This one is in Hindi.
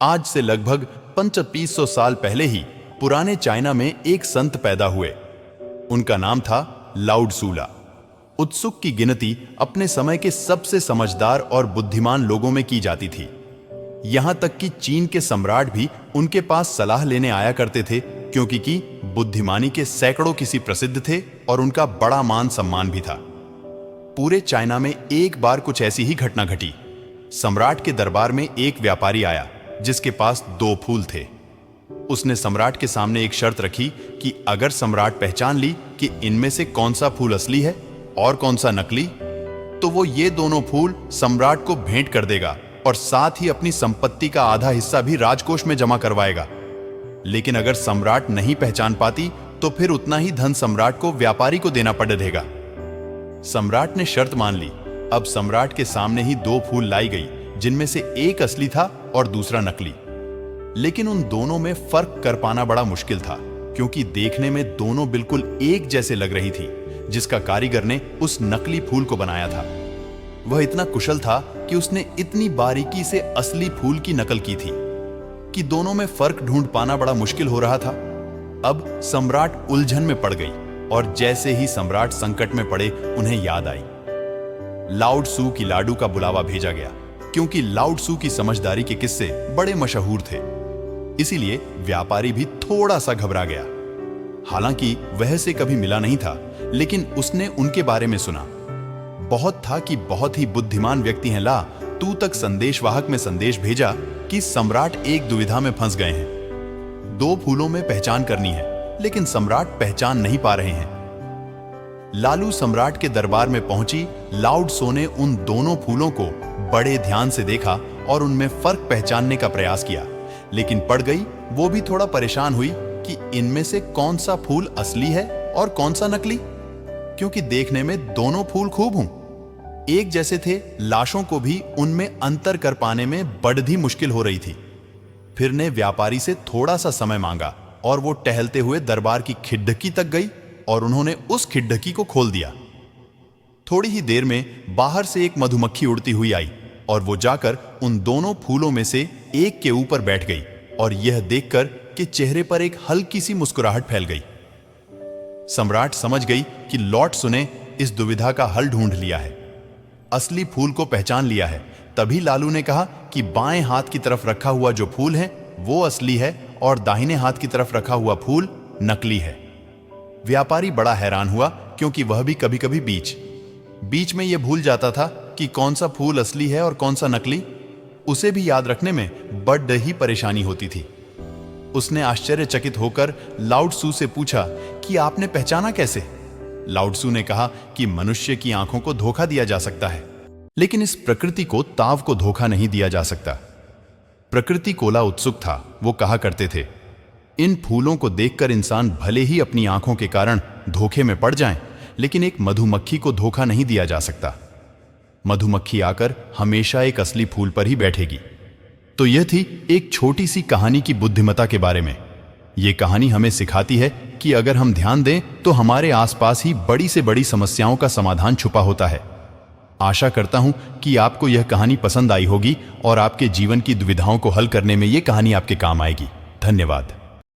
आज से लगभग 2500 साल पहले ही पुराने चाइना में एक संत पैदा हुए। उनका नाम था लाओ त्सु। उत्सुक की गिनती अपने समय के सबसे समझदार और बुद्धिमान लोगों में की जाती थी। यहां तक कि चीन के सम्राट भी उनके पास सलाह लेने आया करते थे, क्योंकि बुद्धिमानी के सैकड़ों किसी प्रसिद्ध थे और उनका बड़ा मान सम्मान भी था। पूरे चाइना में एक बार कुछ ऐसी ही घटना घटी। सम्राट के दरबार में एक व्यापारी आया जिसके पास 2 फूल थे। उसने सम्राट के सामने एक शर्त रखी कि अगर सम्राट पहचान ली कि इनमें से कौन सा फूल असली है और कौन सा नकली, तो वो ये दोनों फूल सम्राट को भेंट कर देगा और साथ ही अपनी संपत्ति का आधा हिस्सा भी राजकोष में जमा करवाएगा। लेकिन अगर सम्राट नहीं पहचान पाती तो फिर उतना ही धन सम्राट को व्यापारी को देना पड़ेगा। सम्राट ने शर्त मान ली। अब सम्राट के सामने ही 2 फूल लाई गई, जिनमें से एक असली था और दूसरा नकली। लेकिन उन दोनों में फर्क कर पाना बड़ा मुश्किल था, क्योंकि देखने में दोनों बिल्कुल एक जैसे लग रही थी। जिसका कारीगर ने उस नकली फूल को बनाया था, वह इतना कुशल था कि उसने इतनी बारीकी से असली फूल की नकल की थी कि दोनों में फर्क ढूंढ पाना बड़ा मुश्किल हो रहा था। अब सम्राट उलझन में पड़ गई, और जैसे ही सम्राट संकट में पड़े, उन्हें याद आई। लाओ त्सु की लाडू का बुलावा भेजा गया, क्योंकि लाओ त्सु की समझदारी के किस्से बड़े मशहूर थे। इसीलिए व्यापारी भी थोड़ा सा घबरा गया। हालांकि वह से कभी मिला नहीं था, लेकिन उसने उनके बारे में सुना बहुत था कि बहुत ही बुद्धिमान व्यक्ति हैं। तू तक संदेशवाहक में संदेश भेजा कि सम्राट एक दुविधा में फंस गए हैं। 2 फूलों में पहचान करनी है, लेकिन सम्राट पहचान नहीं पा रहे हैं। लालू सम्राट के दरबार में पहुंची। लाओ त्सु ने उन दोनों फूलों को बड़े ध्यान से देखा और उनमें फर्क पहचानने का प्रयास किया, लेकिन पड़ गई। वो भी थोड़ा परेशान हुई कि इनमें से कौन सा फूल असली है और कौन सा नकली, क्योंकि देखने में दोनों फूल खूब हूं एक जैसे थे। लाशों को भी उनमें अंतर कर पाने में बड़ी मुश्किल हो रही थी। फिर ने व्यापारी से थोड़ा सा समय मांगा और वो टहलते हुए दरबार की खिड़की तक गई और उन्होंने उस खिड़की को खोल दिया। थोड़ी ही देर में बाहर से एक मधुमक्खी उड़ती हुई आई और वो जाकर उन दोनों फूलों में से एक के ऊपर बैठ गई, और यह देखकर कि चेहरे पर एक हल्की सी मुस्कुराहट फैल गई। सम्राट समझ गई कि लाओ त्सु ने इस दुविधा का हल ढूंढ लिया है, असली फूल को पहचान लिया है। तभी लालू ने कहा कि बाएं हाथ की तरफ रखा हुआ जो फूल है वो असली है और दाहिने हाथ की तरफ रखा हुआ फूल नकली है। व्यापारी बड़ा हैरान हुआ, क्योंकि वह भी कभी कभी बीच में यह भूल जाता था कि कौन सा फूल असली है और कौन सा नकली। उसे भी याद रखने में बड़ी ही परेशानी होती थी। उसने आश्चर्यचकित होकर लाओ त्सु से पूछा कि आपने पहचाना कैसे? लाओ त्सु ने कहा कि मनुष्य की आंखों को धोखा दिया जा सकता है, लेकिन इस प्रकृति को ताव को धोखा नहीं दिया जा सकता। प्रकृति कोला उत्सुक था। वो कहा करते थे, इन फूलों को देखकर इंसान भले ही अपनी आंखों के कारण धोखे में पड़ जाए, लेकिन एक मधुमक्खी को धोखा नहीं दिया जा सकता। मधुमक्खी आकर हमेशा एक असली फूल पर ही बैठेगी। तो यह थी एक छोटी सी कहानी की बुद्धिमत्ता के बारे में। यह कहानी हमें सिखाती है कि अगर हम ध्यान दें तो हमारे आसपास ही बड़ी से बड़ी समस्याओं का समाधान छुपा होता है। आशा करता हूं कि आपको यह कहानी पसंद आई होगी और आपके जीवन की दुविधाओं को हल करने में यह कहानी आपके काम आएगी। धन्यवाद।